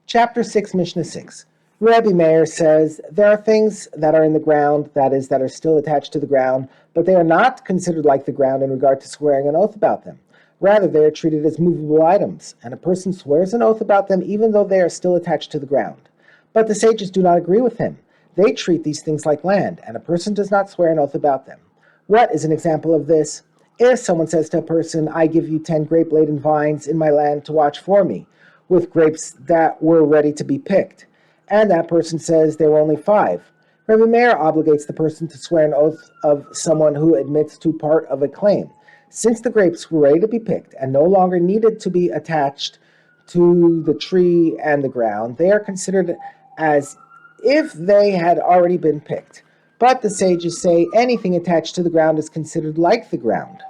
Chapter 6, Mishnah 6. Rabbi Meir says, there are things that are in the ground, that is, that are still attached to the ground, but they are not considered like the ground in regard to swearing an oath about them. Rather, they are treated as movable items, and a person swears an oath about them even though they are still attached to the ground. But the sages do not agree with him. They treat these things like land, and a person does not swear an oath about them. What is an example of this? If someone says to a person, I give you 10 grape-laden vines in my land to watch for me, with grapes that were ready to be picked, and that person says there were only 5, Rabbi Meir obligates the person to swear an oath of someone who admits to part of a claim. Since the grapes were ready to be picked and no longer needed to be attached to the tree and the ground, they are considered as if they had already been picked. But the sages say anything attached to the ground is considered like the ground,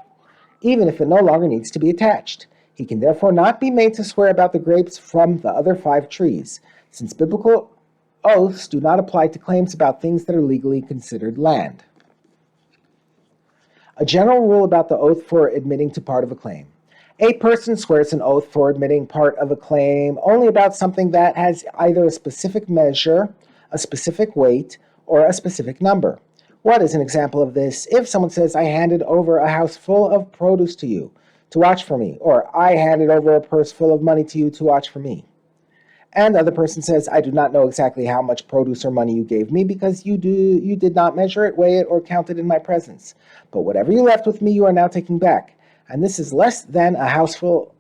even if it no longer needs to be attached. He can therefore not be made to swear about the grapes from the other 5 trees, since biblical oaths do not apply to claims about things that are legally considered land. A general rule about the oath for admitting to part of a claim. A person swears an oath for admitting part of a claim only about something that has either a specific measure, a specific weight, or a specific number. What is an example of this? If someone says, I handed over a house full of produce to you to watch for me, or I handed over a purse full of money to you to watch for me. And the other person says, I do not know exactly how much produce or money you gave me because you did not measure it, weigh it, or count it in my presence. But whatever you left with me, you are now taking back. And this is less than a houseful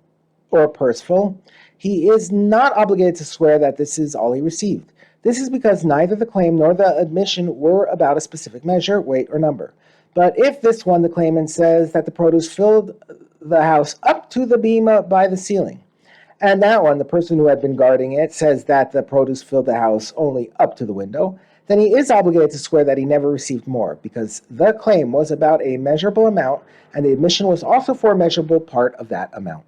or a purseful. He is not obligated to swear that this is all he received. This is because neither the claim nor the admission were about a specific measure, weight, or number. But if this one, the claimant says that the produce filled the house up to the beam by the ceiling, and that one, the person who had been guarding it, says that the produce filled the house only up to the window, then he is obligated to swear that he never received more, because the claim was about a measurable amount, and the admission was also for a measurable part of that amount.